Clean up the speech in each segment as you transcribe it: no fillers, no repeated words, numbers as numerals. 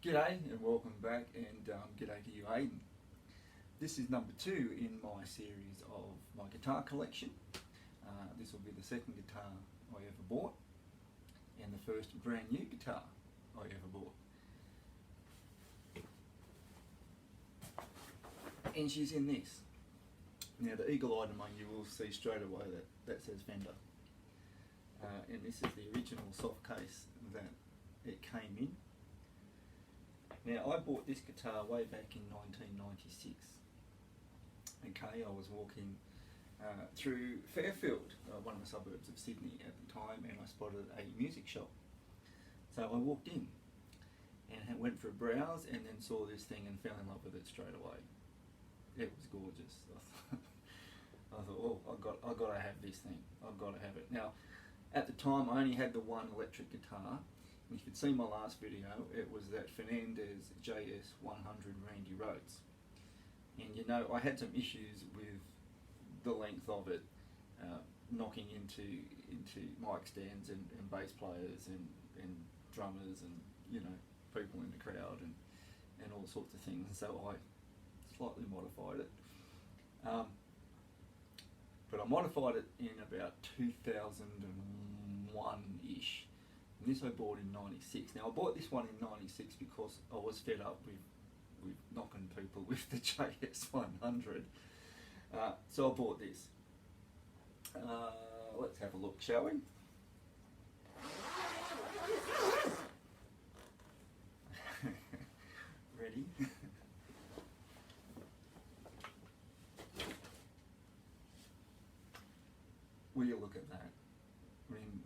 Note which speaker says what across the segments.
Speaker 1: G'day and welcome back, and g'day to you, Aidan. This is number 2 in my series of my guitar collection. This will be the second guitar I ever bought and the first brand new guitar I ever bought. And she's in this. Now the eagle-eyed among you will see straight away that says Fender. And this is the original soft case that it came in. Now, I bought this guitar way back in 1996. Okay, I was walking through Fairfield, one of the suburbs of Sydney at the time, and I spotted a music shop. So I walked in and went for a browse, and then saw this thing and fell in love with it straight away. It was gorgeous. I thought, oh, I've got to have this thing. I've got to have it. Now, at the time, I only had the one electric guitar. If you'd seen my last video, it was that Fender JS 100 Randy Rhoads. And you know, I had some issues with the length of it, knocking into mic stands and bass players and drummers and, you know, people in the crowd and all sorts of things. And so I slightly modified it. But I modified it in about 2001-ish. And this I bought in 96. Now I bought this one in 96 because I was fed up with knocking people with the JS 100. So I bought this. Let's have a look, shall we? Ready? Will you look at that? I mean,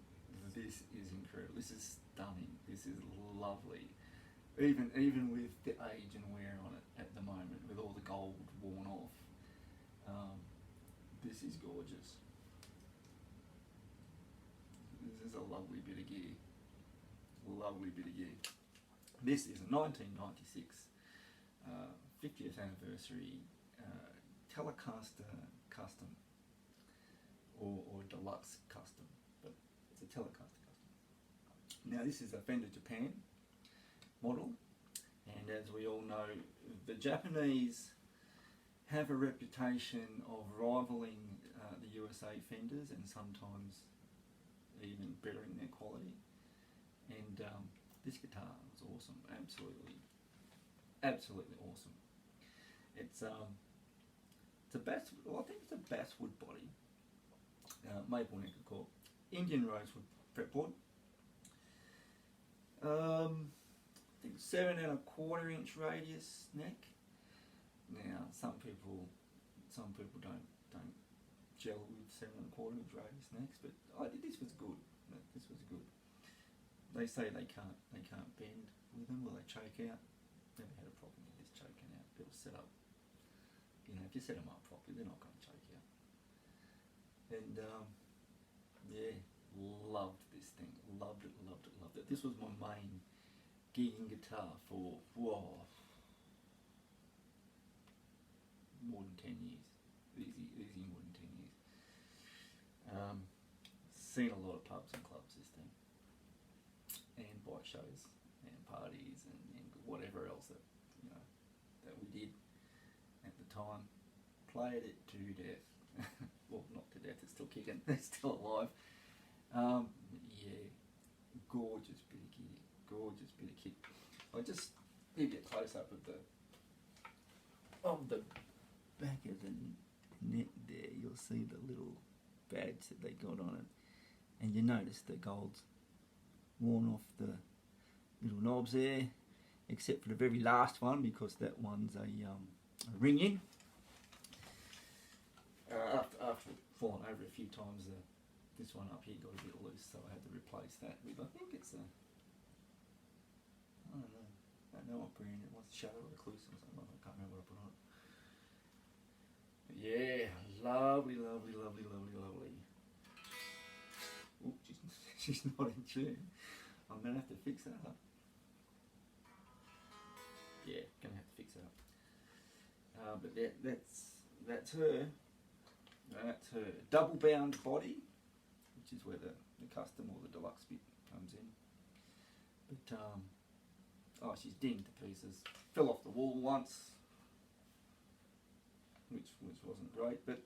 Speaker 1: this is incredible. This is stunning. This is lovely. Even with the age and wear on it at the moment, with all the gold worn off, this is gorgeous. This is a lovely bit of gear. Lovely bit of gear. This is a 1996 50th anniversary Telecaster Custom. Or deluxe custom, but it's a Telecaster custom. Now this is a Fender Japan model, and as we all know, the Japanese have a reputation of rivaling the USA Fenders, and sometimes even bettering their quality. And this guitar was awesome, absolutely awesome. It's a bass. Well, I think it's a basswood body. Maple neck cork, Indian rosewood fretboard. I think 7¼ inch radius neck. Now some people don't gel with 7¼ inch radius necks, but this was good. This was good. They say they can't bend with them, or they choke out. Never had a problem with this choking out. It was set up. You know, if you set them up properly, they're not going to choke out. And yeah, loved this thing. Loved it. This was my main gigging guitar for more than 10 years. Easy more than 10 years. Seen a lot of pubs and clubs, this thing, and bike shows and parties and whatever else that we did at the time. Played it to death. Well, not to death, it's still kicking, it's still alive. Yeah, gorgeous bit of gear, gorgeous bit of kit. I'll just give you a close-up of the back of the neck there. You'll see the little badge that they got on it, and you notice the gold's worn off the little knobs there, except for the very last one, because that one's a ring in. After falling over a few times, this one up here got a bit loose, so I had to replace that with, I think it's I don't know what brand it was, Shadow Recluse or something. I can't remember what I put on it. But yeah, lovely. Ooh, she's not in tune. I'm going to have to fix that up. Yeah, going to have to fix that up. But that's her. That's her double bound body, which is where the custom or the deluxe bit comes in. But nice. She's dinged to pieces. Fell off the wall once, which wasn't great, but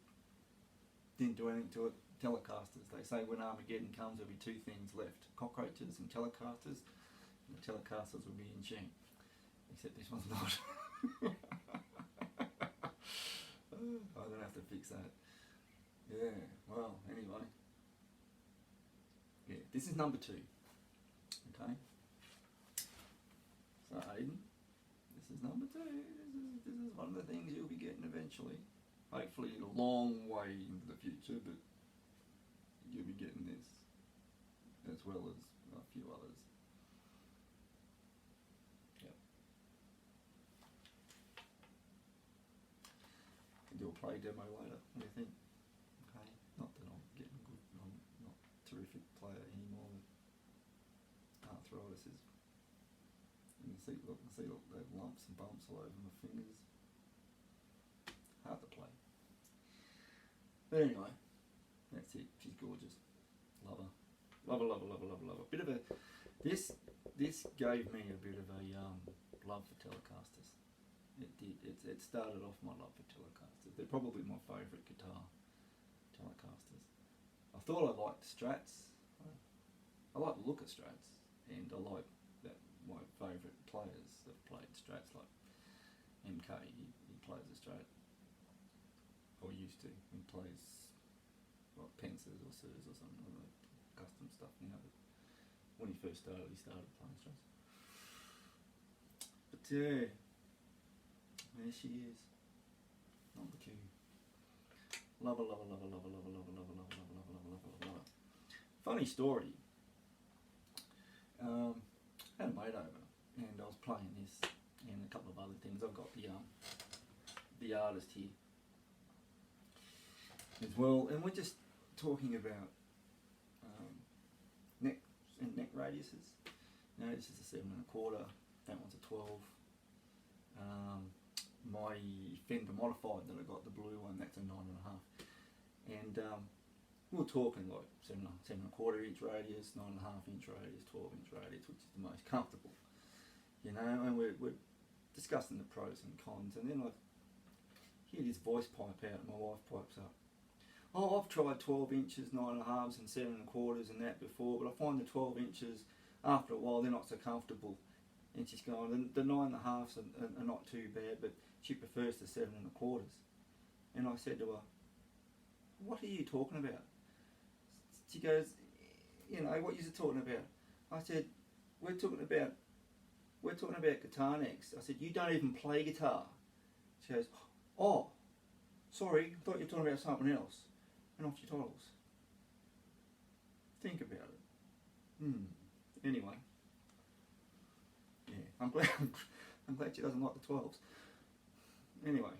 Speaker 1: didn't do anything to it. Telecasters. They say when Armageddon comes, there'll be two things left: cockroaches and Telecasters. And the Telecasters will be in tune. Except this one's not. I'm gonna have to fix that. Yeah. Well, anyway. Yeah. This is number 2. Okay. So Aiden, this is number 2. This is one of the things you'll be getting eventually. Hopefully a long way into the future, but you'll be getting this as well as a few others. Yep. Can do a play demo later. What do you think? Okay. Not that I'm getting good. I'm not a terrific player anymore. Arthritis is. You can see, look, they have lumps and bumps all over my fingers. Hard to play. But anyway, that's it. She's gorgeous. Love her. Love her, love her, love her, love her, love her. Bit of a, this gave me a bit of a love for Telecasters. It did. It started off my love for Telecasters. They're probably my favourite guitar, Telecasters. I thought I liked Strats. I like the look of Strats, and I like that my favourite players have played Strats, like MK. He plays a Strat, or used to. He plays like Pensers or Sirs or something, or like custom stuff now. But when he first started, he started playing Strats. But yeah, there she is, number 2. Love her, love her, love her, love her, love her, love her, love her, love her, love her, love her, love her, love her. Funny story. Had a mate over, and I was playing this and a couple of other things. I've got the artist here as well, and we're just talking about neck and neck radiuses. Now this is a 7 1/4. That one's a 12. My Fender modified that I got, the blue one, that's a 9 1/2. And we were talking like 7 1/4 inch radius, 9 1/2 inch radius, 12 inch radius, which is the most comfortable, you know. And we're discussing the pros and cons, and then I hear this voice pipe out, and my wife pipes up, "Oh, I've tried 12 inches, 9 1/2s, and 7 1/4s and that before, but I find the 12 inches after a while they're not so comfortable." And she's going, "The 9 1/2s are not too bad, but she prefers the 7 1/4s." And I said to her, "What are you talking about?" She goes, "You know, what are you talking about?" I said, we're talking about guitar necks." I said, "You don't even play guitar." She goes, "Oh, sorry, I thought you were talking about something else." And off she toddles. Think about it. Anyway, yeah, I'm glad she doesn't like the 12s. Anyway.